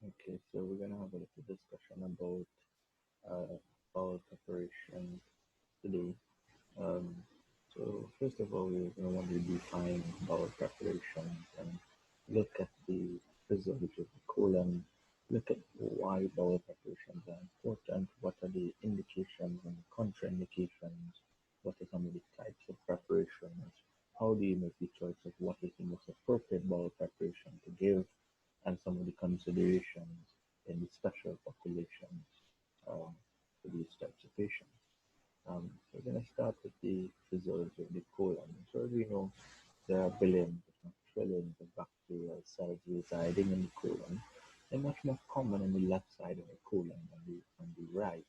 Okay, so we're gonna have a little discussion about bowel preparation today. Um, so first of all, we're gonna want to define bowel preparation and look at the physiology of the colon. Look at why bowel preparations are important. What are the indications and contraindications? What are some of the types of preparations? How do you make the choice of what is the most appropriate bowel preparation to give? And some of the considerations in the special populations um, for these types of patients. We're going to start with the physiology of the colon. So as we know, there are billions, if not trillions, of bacterial cells residing in the colon. They're much more common on the left side of the colon than on the right,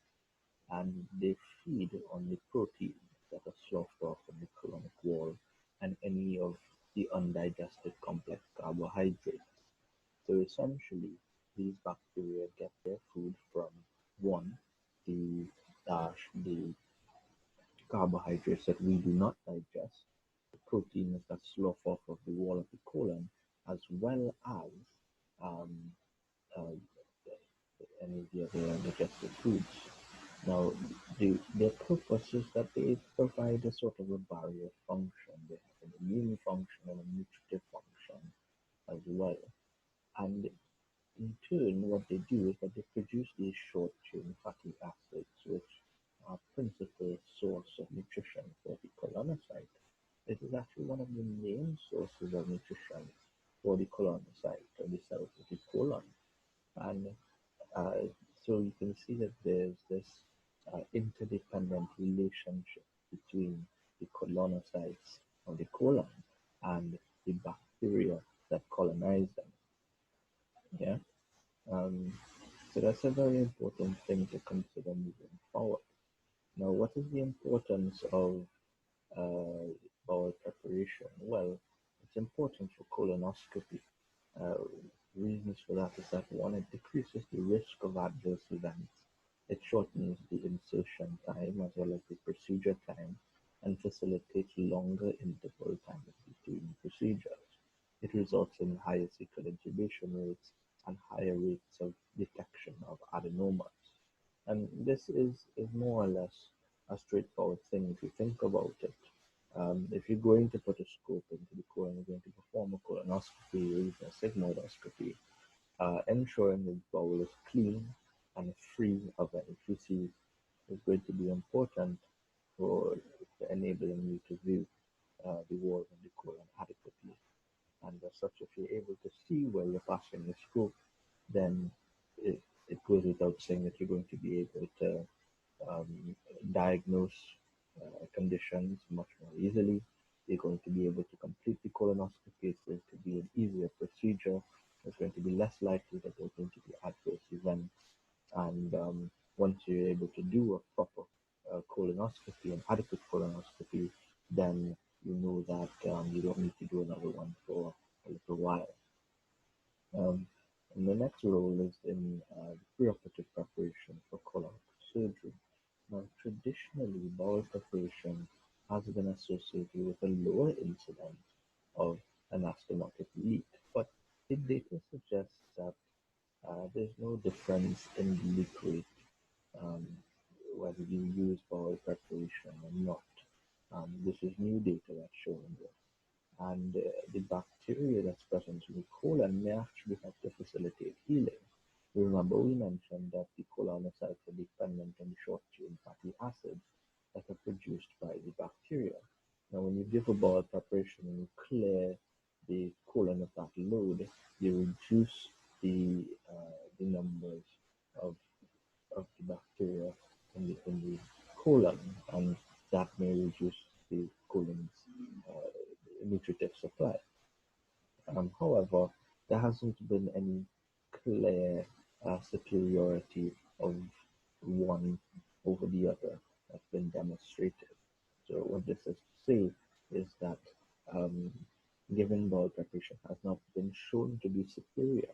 and they feed on the proteins that are sloughed off from the colonic wall and any of the undigested complex carbohydrates. So essentially, these bacteria get their food from one, the the carbohydrates that we do not digest, the proteins that slough off of the wall of the colon, as well as um, uh, any of the other digested foods. Now, their purpose is that they provide a sort of a barrier function. They have an immune function and a nutritive function as well. And in turn, what they do is that they produce these short chain fatty acids, which are principal source of nutrition for the colonocyte. It is actually one of the main sources of nutrition for the colonocyte or the cells of the colon. And uh, so you can see that there's this interdependent relationship between the colonocytes of the colon and the bacteria that colonize them. Yeah. Um, so that's a very important thing to consider moving forward. Now, what is the importance of uh, bowel preparation? Well, it's important for colonoscopy. Uh, Reasons for that is that one, it decreases the risk of adverse events. It shortens the insertion time as well as the procedure time and facilitates longer interval times between procedures. It results in higher fecal intubation rates and higher rates of detection of adenomas. And this is more or less a straightforward thing if you think about it. If you're going to put a scope into the colon, you're going to perform a colonoscopy or even a sigmoidoscopy, ensuring the bowel is clean and free of any feces is going to be important for enabling you to view the wall of the colon adequately. And as such, if you're able to see where you're passing the scope, then it goes without saying that you're going to be able to diagnose conditions much more easily. You're going to be able to complete the colonoscopy. It's going to be an easier procedure. It's going to be less likely that there's going to be adverse events. And once you're able to do a proper colonoscopy, an adequate colonoscopy, then you know that you don't need to do another one for a little while. Um, and the next role is in the preoperative preparation for colorectal surgery. Now, traditionally, bowel preparation has been associated with a lower incidence of anastomotic leak, but the data suggests that there's no difference in leak rate um, whether you use bowel preparation or not. This is new data that's showing this. And the bacteria that's present in the colon may actually help to facilitate healing. Remember, we mentioned that the colonocytes are dependent on the short chain fatty acids that are produced by the bacteria. Now, when you give a bowel preparation and you clear the colon of that load, you reduce the numbers of, of the bacteria in the colon, and that may reduce the colon's uh, nutritive supply. However, there hasn't been any clear superiority of one over the other that's been demonstrated. So what this is to say is that um, giving bowel preparation has not been shown to be superior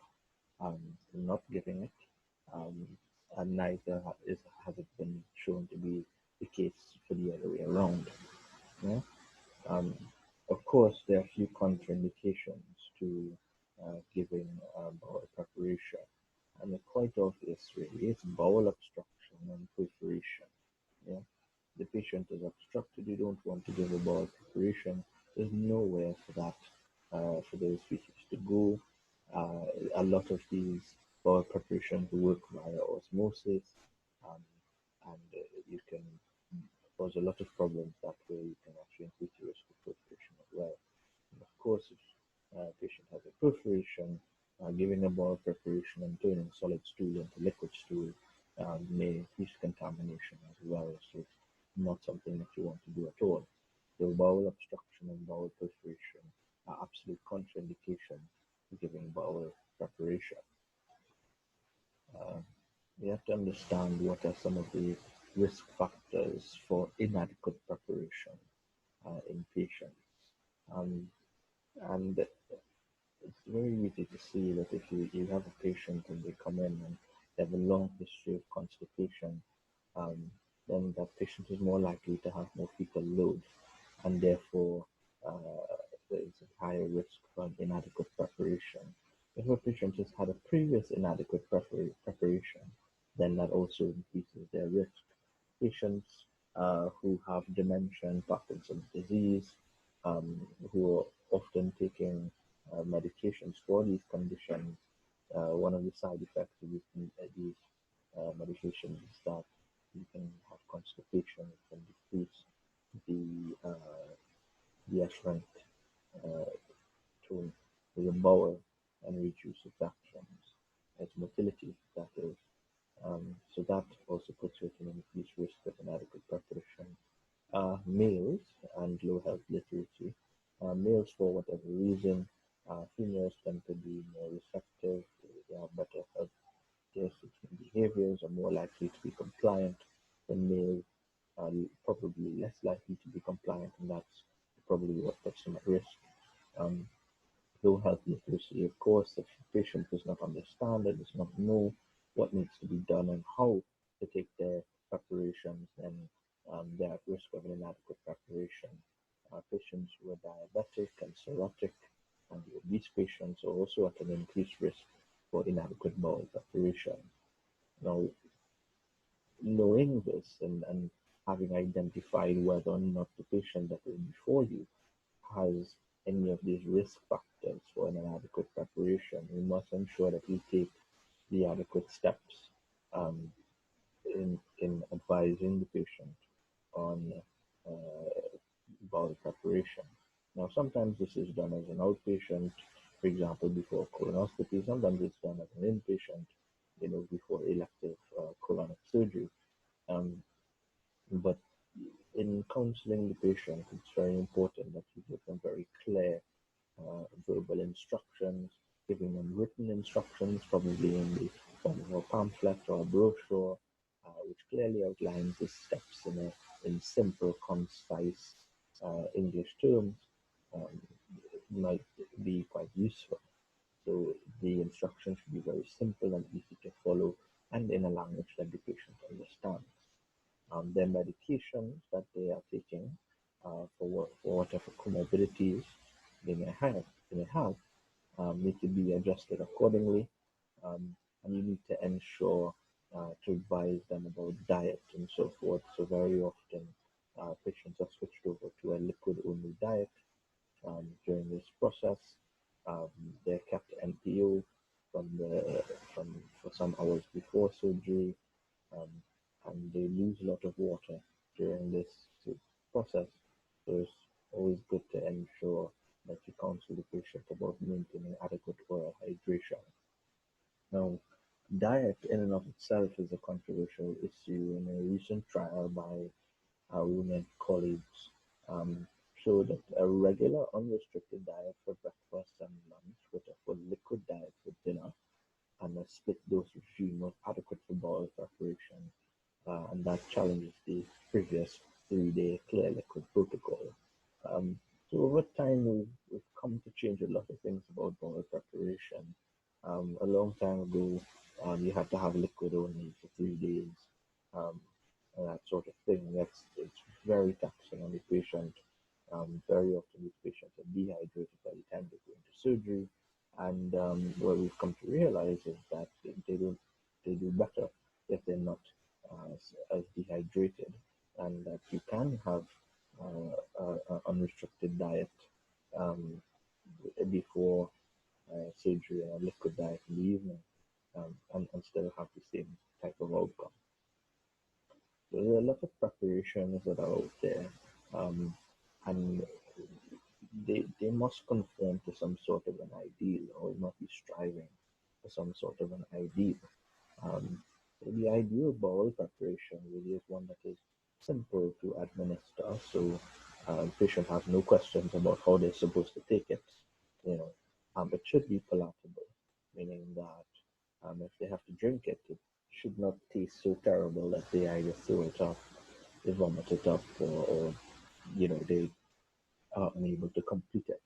um, to not giving it, um, and neither has it been shown to be the case for the other way around. Yeah? Um, of course, there are a few contraindications to giving bowel preparation. it's bowel obstruction and perforation. Yeah, the patient is obstructed. You don't want to give a bowel preparation. There's nowhere for that, for those feces to go. A lot of these bowel preparations work via osmosis, um, and you can cause a lot of problems that way. You can actually increase the risk of perforation as well. And of course, if a patient has a perforation, giving a bowel preparation and turning solid stool into liquid stool may increase contamination as well. So it's not something that you want to do at all. So bowel obstruction and bowel perforation are absolute contraindications to giving bowel preparation. Uh, we have to understand what are some of the risk factors for inadequate preparation in patients. Um, and it's very easy to see that if you have a patient and they come in and they have a long history of constipation, um, then that patient is more likely to have more fecal load, and therefore there is a higher risk for inadequate preparation. If a patient has had a previous inadequate preparation, then that also increases their risk. Patients who have dementia and Parkinson's disease, who are often taking medications for these conditions, one of the side effects of these medications is that you can have constipation, it can decrease the efferent uh, tone of the bowel and reduce its actions, its motility, that is. So that also puts you at an increased risk of inadequate preparation. Males and low health literacy. Males, for whatever reason, females tend to be more receptive, they have better health characteristics and behaviors, are more likely to be compliant than males, are probably less likely to be compliant, and that's probably what puts them at risk. Um, Low health literacy, of course, if the patient does not understand it, does not know what needs to be done and how to take their preparations, then they're at risk of an inadequate preparation. Patients who are diabetic and cirrhotic and the obese patients are also at an increased risk for inadequate bowel preparation. Now, knowing this and having identified whether or not the patient that is before you has any of these risk factors for an inadequate preparation, we must ensure that we take the adequate steps um, in advising the patient on bowel preparation. Now, sometimes this is done as an outpatient, for example, before colonoscopy. Sometimes it's done as an inpatient, before elective colonic surgery. Um, but in counseling the patient, it's very important that you give them very clear verbal instructions, giving them written instructions, probably in the form of a pamphlet or a brochure, which clearly outlines the steps in simple, concise English terms, um, might be quite useful. So the instructions should be very simple and easy to follow and in a language that the patient understands. Their medications that they are taking for whatever comorbidities they may have, need to be adjusted accordingly. And you need to ensure to advise them about diet and so forth. So very often patients are switched over to a liquid-only diet during this process. Um, they're kept NPO from for some hours before surgery, um, and they lose a lot of water during this process. So it's always good to ensure that you counsel the patient about maintaining adequate oral hydration. Now, diet in and of itself is a controversial issue. In a recent trial by our women colleagues, um, showed that a regular unrestricted diet for breakfast and lunch with a full liquid diet for dinner and a split dose regime was adequate for bowel preparation, and that challenges the previous 3-day clear liquid protocol. Um, so over time, we've come to change a lot of things about bowel preparation. A long time ago, you had to have liquid only for 3 days, um, and that sort of thing. It's very taxing on the patient. Very often, these patients are dehydrated by the time they go into surgery, and what we've come to realize is that they do better if they're not as dehydrated, and that you can have an unrestricted diet um, before surgery and a liquid diet in the evening, and still have the same type of outcome. So there are a lot of preparations that are out there, um, and they must conform to some sort of an ideal, or we must be striving for some sort of an ideal. Um, so the ideal bowel preparation really is one that is simple to administer, so the patient has no questions about how they're supposed to take it. You know, it should be palatable, meaning that if they have to drink it, it should not taste so terrible that they either throw it up, they vomit it up, or they are unable to complete it.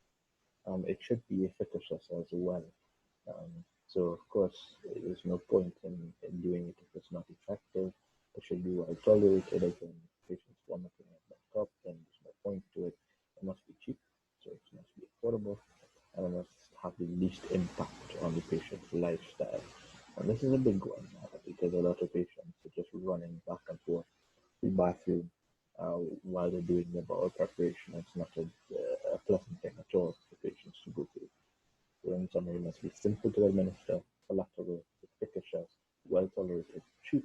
It should be efficacious as well. Um, so of course, there's no point in doing it if it's not effective. It should be well tolerated. Again, if patients vomiting it back up, then there's no point to it. It must be cheap, so it must be affordable, and it must have the least impact on the patient's lifestyle. And this is a big one because a lot of patients are just running back and forth to the bathroom while they're doing the bowel preparation. It's not a pleasant thing at all for patients to go through. So in summary, it must be simple to administer, palatable, efficacious, well tolerated, cheap,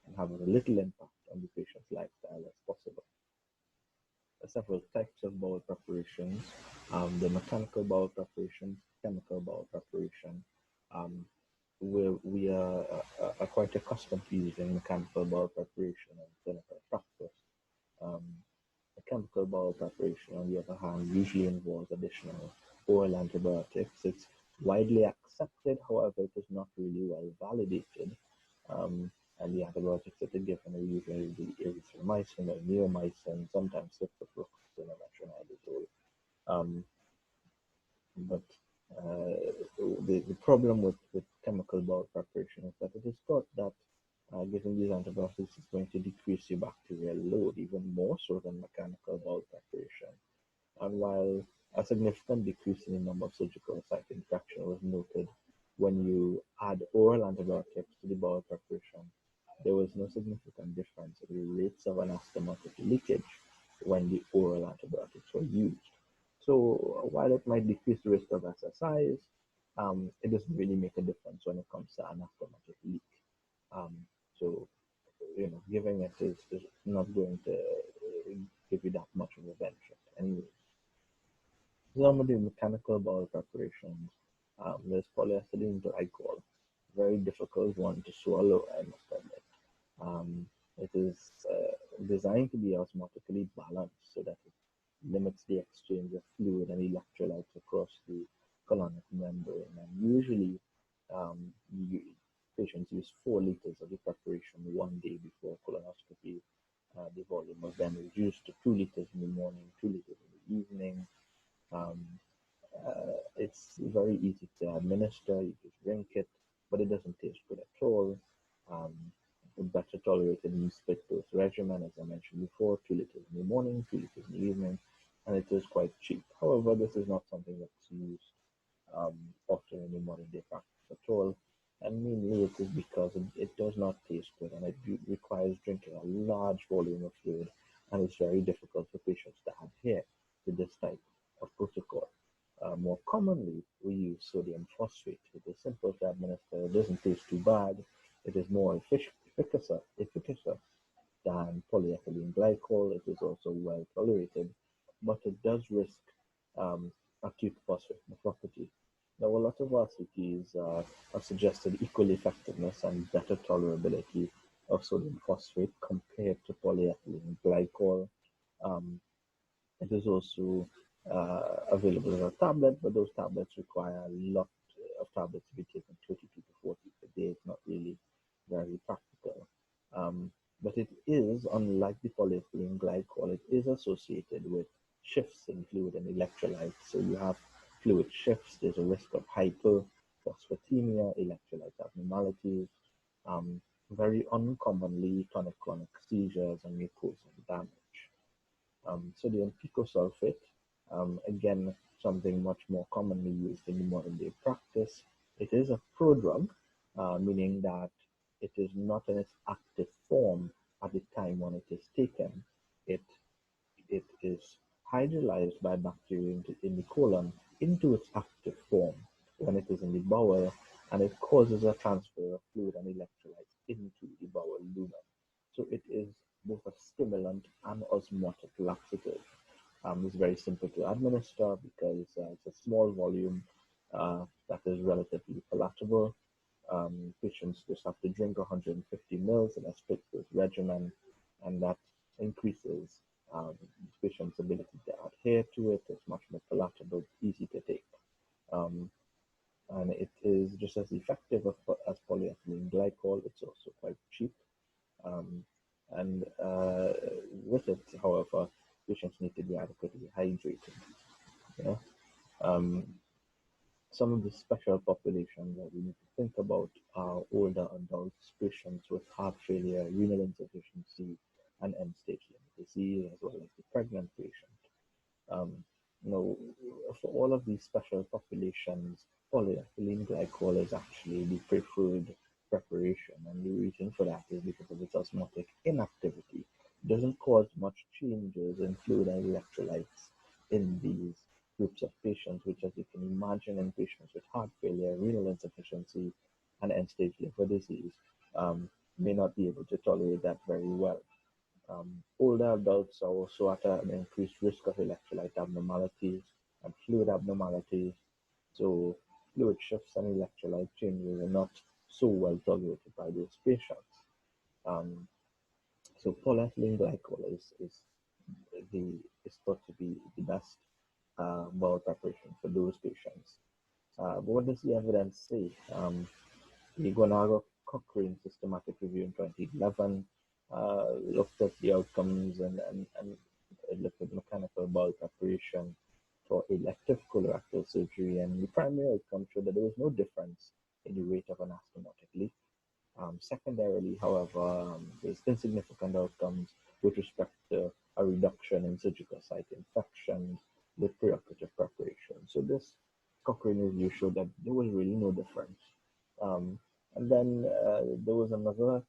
and have as little impact on the patient's lifestyle as possible. There are several types of bowel preparations. The mechanical bowel preparation, chemical bowel preparation. Um, we are quite accustomed to using mechanical bowel preparation in clinical practice. Um, a chemical bowel preparation, on the other hand, usually involves additional oral antibiotics. It's widely accepted, however, it is not really well validated. Um, and the antibiotics that are given are usually the erythromycin or neomycin, sometimes ciprofloxacin or metronidazole. Um, but the problem with chemical bowel preparation is that it is thought that giving these antibiotics is going to decrease your bacterial load even more so than mechanical bowel preparation. And while a significant decrease in the number of surgical site infection was noted when you add oral antibiotics to the bowel preparation, there was no significant difference in the rates of anastomotic leakage when the oral antibiotics were used. So while it might decrease the risk of SSIs, it doesn't really make a difference when it comes to anastomotic leak. Um, so, giving it is not going to give you that much of a benefit. Anyway, some of the mechanical bowel preparations, there's polyethylene glycol, very difficult one to swallow, I must admit. Um, it is designed to be osmotically balanced so that it limits the exchange of fluid and electrolytes across the colonic membrane. And usually, um, you, patients use 4 liters of the preparation one day before colonoscopy. The volume was then reduced to 2 liters in the morning, 2 liters in the evening. Um, it's very easy to administer. You just drink it, but it doesn't taste good at all. Um, a better tolerated meal split dose regimen, as I mentioned before, 2 liters in the morning, 2 liters in the evening, and it is quite cheap. However, this is not something that's used often in the modern day practice at all. And mainly it is because it does not taste good and it requires drinking a large volume of fluid, and it's very difficult for patients to adhere to this type of protocol. More commonly, we use sodium phosphate. It is simple to administer, it doesn't taste too bad, it is more efficacious than polyethylene glycol. It is also well tolerated, but it does risk um, acute phosphate nephropathy. Now, a lot of RCTs have suggested equal effectiveness and better tolerability of sodium phosphate compared to polyethylene glycol. Um, it is also available as a tablet, but those tablets require a lot of tablets to be taken 32 to 40 per day. It's not really very practical. Um, but it is, unlike the polyethylene glycol, it is associated with shifts in fluid and electrolytes. So you have fluid shifts, there's a risk of hyperphosphatemia, electrolyte abnormalities, um, very uncommonly tonic-clonic seizures and mucosal damage. Sodium picosulfate, again, something much more commonly used in the modern day practice. It is a prodrug, meaning that it is not in its active form at the time when it is taken. It it is hydrolyzed by bacteria in the colon into its active form when it is in the bowel, and it causes a transfer of fluid and electrolytes into the bowel lumen. So it is both a stimulant and osmotic laxative. It's very simple to administer because it's a small volume that is relatively palatable. Patients just have to drink 150 mils in a split dose regimen, and that increases the patient's ability to adhere to it. It's much more palatable, easy to take, um, and it is just as effective as polyethylene glycol. It's also quite cheap, um, and with it, however, patients need to be adequately hydrated. Yeah. Um, some of the special populations that we need to think about are older adults, patients with heart failure, renal insufficiency, and end-stage liver disease, as well as the pregnant patient. Um, you know, for all of these special populations, polyethylene glycol is actually the preferred preparation, and the reason for that is because of its osmotic inactivity. It doesn't cause much changes in fluid and electrolytes in these groups of patients, which, as you can imagine, in patients with heart failure, renal insufficiency, and end-stage liver disease, may not be able to tolerate that very well. Older adults are also at an increased risk of electrolyte abnormalities and fluid abnormalities. So fluid shifts and electrolyte changes are not so well tolerated by those patients. Um, so polyethylene glycol the is thought to be the best bowel preparation for those patients. But what does the evidence say? The Cochrane systematic review in 2011 looked at the outcomes and it looked at mechanical bowel preparation for elective colorectal surgery, and the primary outcome showed that there was no difference in the rate of anastomotic leak. Secondarily, however, there's insignificant outcomes with respect to a reduction in surgical site infections with preoperative preparation. So this Cochrane review showed that there was really no difference. Um, and then there was another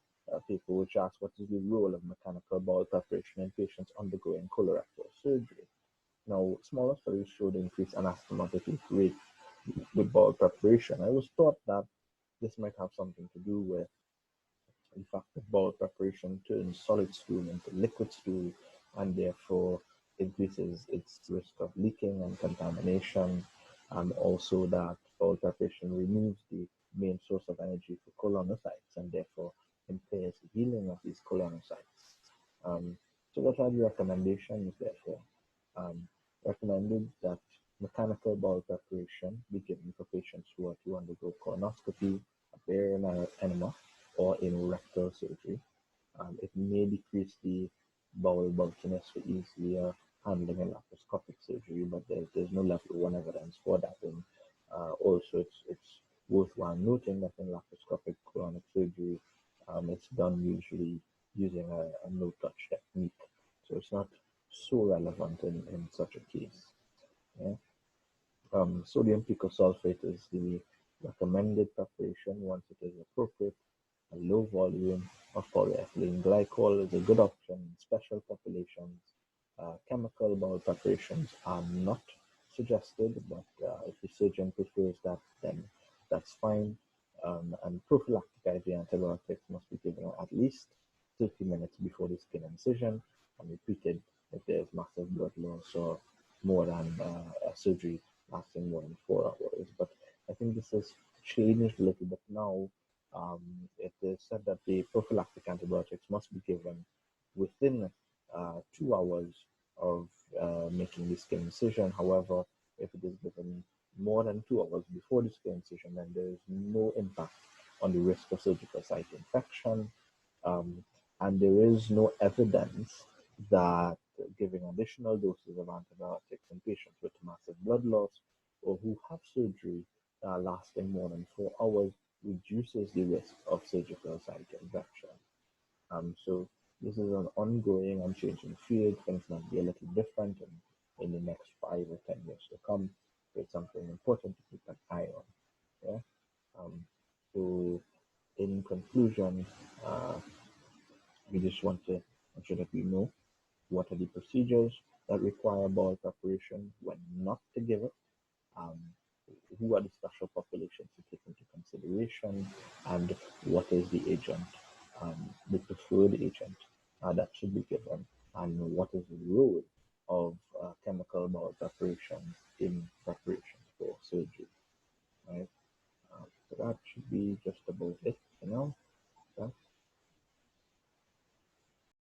paper which asked what is the role of mechanical bowel preparation in patients undergoing colorectal surgery. Now, smaller studies showed increased anastomotic leak rate with bowel preparation. I was thought that this might have something to do with in fact, the bowel preparation turns solid stool into liquid stool and therefore increases its risk of leaking and contamination. And also that bowel preparation removes the main source of energy for colonocytes and therefore impairs the healing of these colonocytes. Um, so what are the recommendations therefore? Recommended that mechanical bowel preparation be given for patients who are to undergo colonoscopy, a barium enema, or rectal surgery. It may decrease the bowel bulkiness for easier handling in laparoscopic surgery, but there's no level one evidence for that. And also, it's worthwhile noting that in laparoscopic colonic surgery, it's done usually using a no-touch technique, so it's not so relevant in such a case. Yeah? Sodium picosulfate is the recommended preparation once it is appropriate. A low volume of polyethylene glycol is a good option in special populations. Chemical bowel preparations are not suggested, but if the surgeon prefers that, then that's fine. And prophylactic IV antibiotics must be given at least 30 minutes before the skin incision and repeated if there's massive blood loss or more than a surgery lasting more than 4 hours. But I think this has changed a little bit now. It is said that the prophylactic antibiotics must be given within 2 hours of making the skin incision. However, if it is given more than 2 hours before the skin incision, then there is no impact on the risk of surgical site infection. Um, and there is no evidence that giving additional doses of antibiotics in patients with massive blood loss or who have surgery lasting more than 4 hours reduces the risk of surgical site infection. So this is an ongoing and changing field. Things might be a little different in the next 5 or 10 years to come. So it's something important to keep an eye on. Yeah. So in conclusion, we just want to ensure that we know what are the procedures that require bowel preparation, when not to give it, um, who are the special populations to take into consideration, and what is the agent, the preferred agent that should be given, and what is the role of chemical bowel preparation in